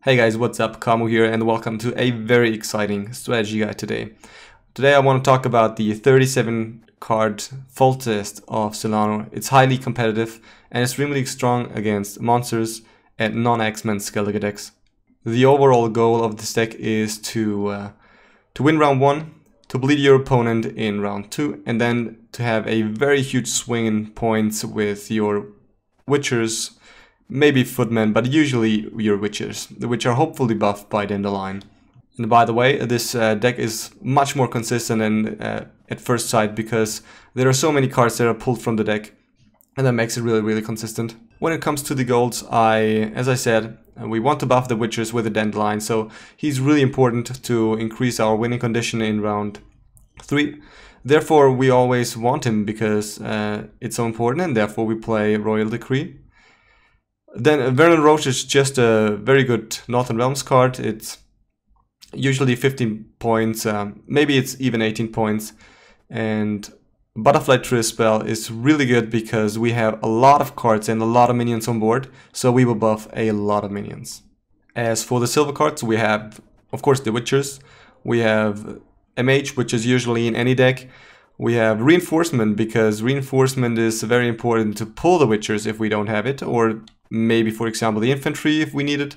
Hey guys, what's up? Kamu here and welcome to a very exciting strategy guide today. Today I want to talk about the 37 card Foltest of Selanor. It's highly competitive and it's really strong against monsters and Non-Axemen Skellige decks. The overall goal of this deck is to win round 1, to bleed your opponent in round 2, and then to have a very huge swing in points with your Witchers, maybe Footmen, but usually your Witchers, which are hopefully buffed by the end of the line. And by the way, this deck is much more consistent than at first sight because there are so many cards that are pulled from the deck, and that makes it really consistent. When it comes to the golds, as I said, we want to buff the Witchers with a Dandelion, so he's really important to increase our winning condition in round 3. Therefore, we always want him because it's so important, and therefore we play Royal Decree. Then Vernon Roche is just a very good Northern Realms card. It's usually 15 points, maybe it's even 18 points. And Butterfly Tris spell is really good because we have a lot of cards and a lot of minions on board, so we will buff a lot of minions. As for the silver cards, we have, of course, the Witchers. We have MH, which is usually in any deck. We have Reinforcement, because Reinforcement is very important to pull the Witchers if we don't have it, or maybe, for example, the Infantry if we need it.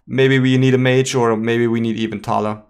Maybe we need a Mage, or maybe we need even Tala.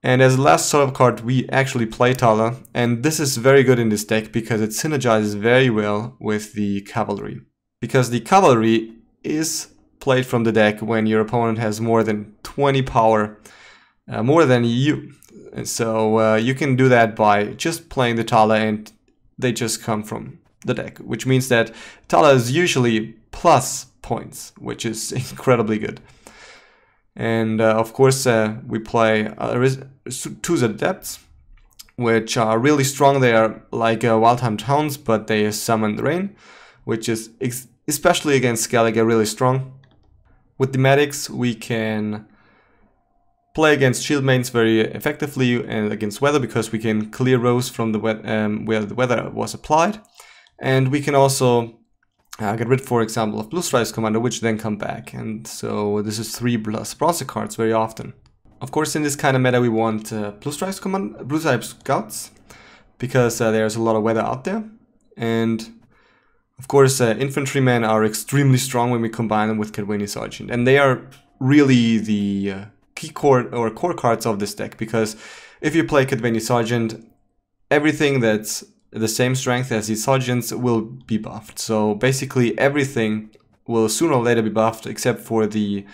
And as a last sort of card, we actually play Tala, and this is very good in this deck because it synergizes very well with the Cavalry. Because the Cavalry is played from the deck when your opponent has more than 20 power, more than you. So you can do that by just playing the Tala and they just come from the deck, which means that Tala is usually plus points, which is incredibly good. And of course we play Two's Adepts, which are really strong. They are like Wildheim Hounds, but they summon the rain, which is especially against Skellige really strong. With the Metadecks we can play against Shield Mains very effectively and against weather because we can clear rows from the where the weather was applied. And we can also get rid, for example, of Blue Stripes Commander, which then come back. And so this is 3 bronze cards very often. Of course, in this kind of meta we want Blue Stripes Scouts, because there's a lot of weather out there. And of course, Infantrymen are extremely strong when we combine them with Cadweni Sergeant. And they are really the key core cards of this deck, because if you play Cadweni Sergeant, everything that's the same strength as the Sergeants will be buffed. So basically everything will sooner or later be buffed except for the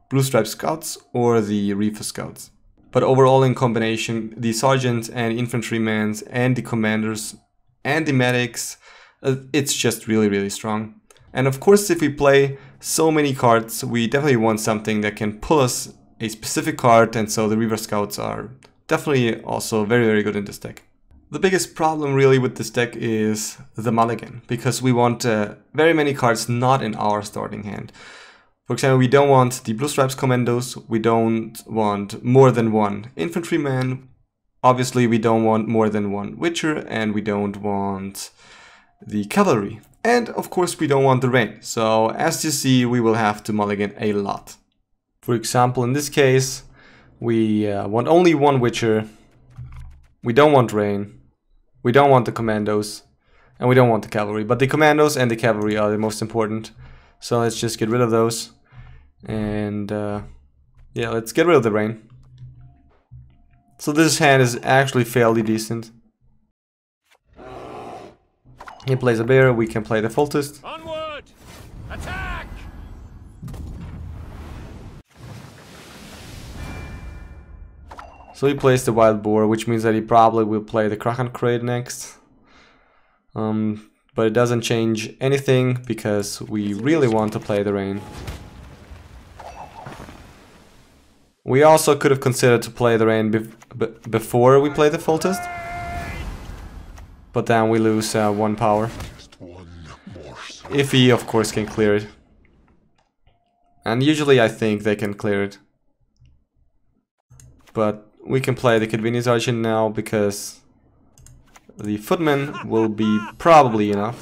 Blue Stripe Scouts or the Reefer Scouts. But overall in combination, the Sergeants and Infantrymen and the Commanders and the Medics, it's just really strong. And of course, if we play so many cards, we definitely want something that can pull us a specific card, and so the Reaver Scouts are definitely also very good in this deck. The biggest problem really with this deck is the mulligan, because we want very many cards not in our starting hand. For example, we don't want the Blue Stripes Commandos, we don't want more than one Infantryman, obviously we don't want more than one Witcher, and we don't want the Cavalry. And of course we don't want the Rain, so as you see we will have to mulligan a lot. For example, in this case, we want only one Witcher, we don't want Rain, we don't want the Commandos, and we don't want the Cavalry. But the Commandos and the Cavalry are the most important, so let's just get rid of those. And yeah, let's get rid of the Rain. So this hand is actually fairly decent. He plays a bear, we can play the Foltest. Onward! Attack! So he plays the Wild Boar, which means that he probably will play the Kraken Crate next. But it doesn't change anything because we really want to play the Rain. We also could have considered to play the Rain before we play the Foltest. But then we lose 1 power. If he, of course, can clear it. And usually I think they can clear it. But we can play the Cadweni Sergeant now because the Footman will be probably enough.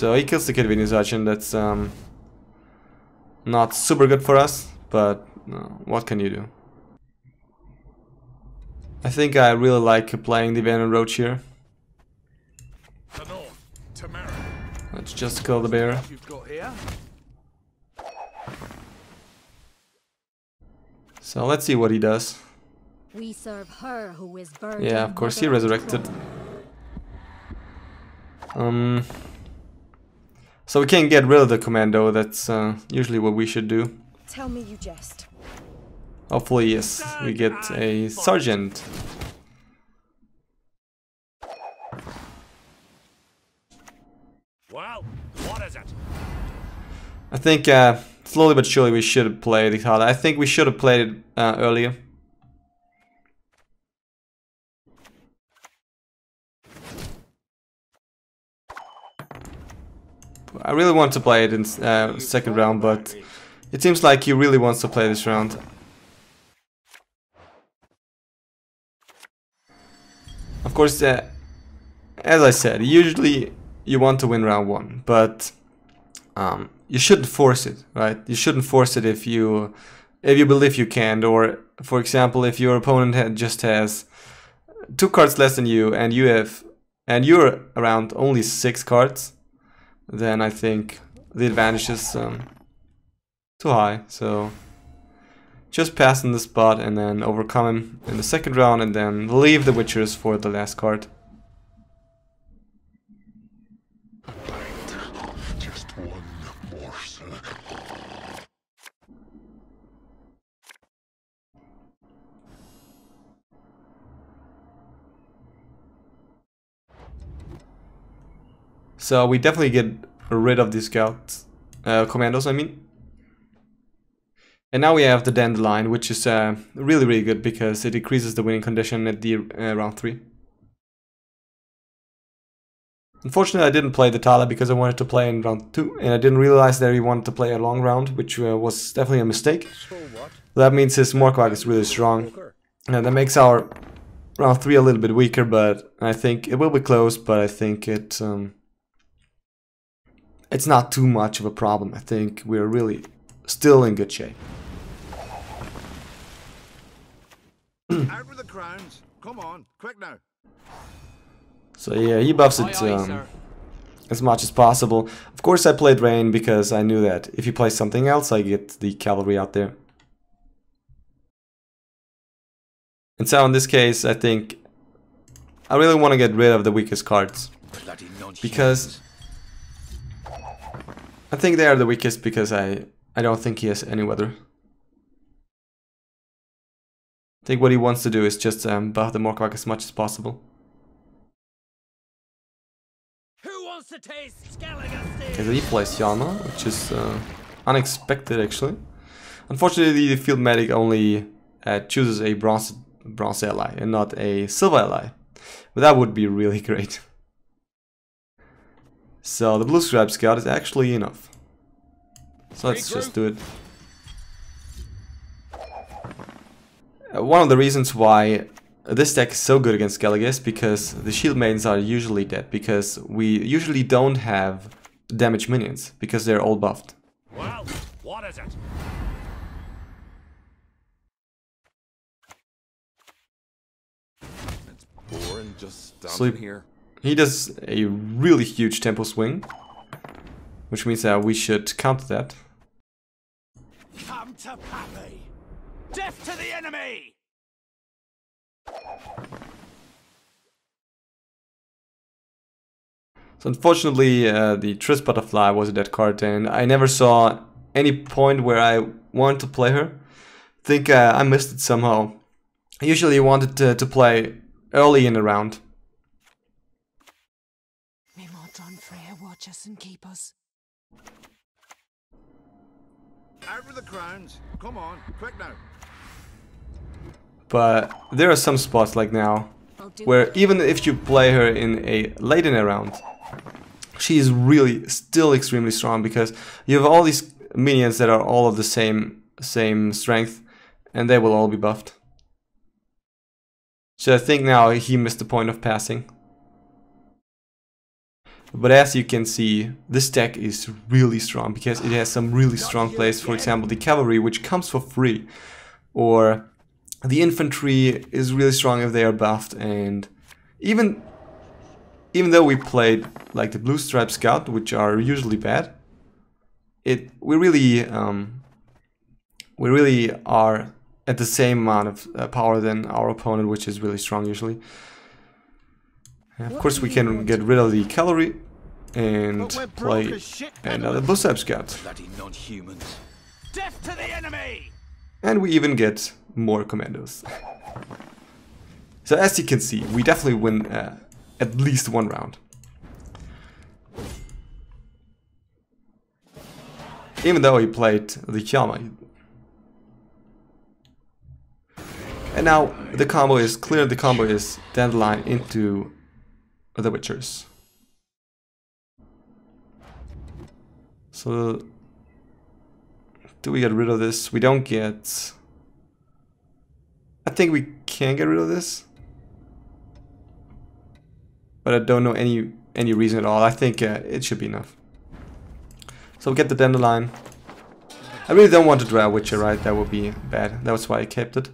So he kills the kid Vinizaj, and that's not super good for us, but what can you do? I think I really like playing the Venom Roach here. Let's just kill the bear. So let's see what he does. We serve her who is burned. Yeah, of course he resurrected. So we can't get rid of the commando. That's usually what we should do. Tell me you jest. Hopefully, yes, we get a sergeant. Well, what is it? I think slowly but surely we should play the Thala. I think we should have played it earlier. I really want to play it in second round, but it seems like he really wants to play this round. Of course, as I said, usually you want to win round one, but you shouldn't force it, right? You shouldn't force it if you believe you can, or for example, if your opponent just has 2 cards less than you, and you're around only 6 cards, then I think the advantage is too high. So just pass in the spot and then overcome him in the second round, and then leave the Witchers for the last card. Just one morsel. So we definitely get rid of these scouts, commandos, I mean. And now we have the Dandelion, which is really, really good because it decreases the winning condition at the round 3. Unfortunately, I didn't play the Thala because I wanted to play in round 2, and I didn't realize that he wanted to play a long round, which was definitely a mistake. That means his Morkvag is really strong, and that makes our round 3 a little bit weaker, but I think it will be close, but I think it's not too much of a problem. I think we're really still in good shape. Out with the crowns. Come on, quick now. So yeah, he buffs it as much as possible. Of course I played Rain because I knew that if you play something else I get the cavalry out there. And so in this case I think I really want to get rid of the weakest cards. Because I think they are the weakest because I don't think he has any weather. I think what he wants to do is just buff the Morkvag as much as possible. Who wants to taste Skellige? Okay, so he plays Yalma, which is unexpected actually. Unfortunately, the field medic only chooses a bronze ally and not a silver ally. But that would be really great. So the blue scribe scout is actually enough. So let's just do it. One of the reasons why this deck is so good against Skellige is because the shield maidens are usually dead, because we usually don't have damage minions, because they're all buffed. Well, what is it? It's boring just So standing here. he does a really huge tempo swing, which means that we should counter that. Come to Pappy! Death to the enemy! So unfortunately, the Triss Butterfly was a dead card, and I never saw any point where I wanted to play her. I think I missed it somehow. I usually wanted to play early in the round. May Modron Freya watch us and keep us. Out with the crowns. Come on, quick now. But there are some spots like now where even if you play her in a late in a round, she is really still extremely strong, because you have all these minions that are all of the same strength, and they will all be buffed. So I think now he missed the point of passing. But as you can see, this deck is really strong because it has some really strong plays. For example, the cavalry, which comes for free, or the infantry is really strong if they are buffed. And even though we played like the Blue Stripe Scout, which are usually bad, we really are at the same amount of power than our opponent, which is really strong usually. Of course, we can get rid of the cavalry and play another Blue Stripe Scout. Bloody non-humans. Death to the enemy! And we even get more commandos. So as you can see, we definitely win at least one round. Even though he played the Kamu. And now the combo is clear. The combo is Dandelion into the Witchers. So do we get rid of this? We don't get... I think we can get rid of this, but I don't know any reason at all. I think it should be enough. So we get the Dandelion. I really don't want to draw a Witcher, right? That would be bad. That's why I kept it.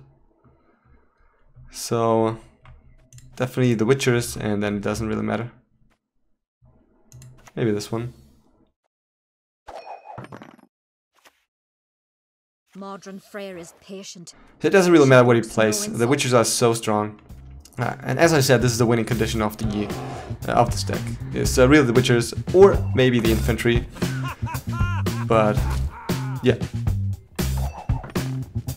So definitely the Witchers, and then it doesn't really matter. Maybe this one. Modern Freyr is patient. It doesn't really matter what he plays. The Witchers are so strong. And as I said, this is the winning condition of the of this deck. It's really the Witchers or maybe the infantry. But yeah.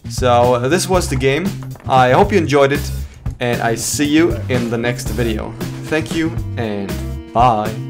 So this was the game. I hope you enjoyed it, and I see you in the next video. Thank you and bye.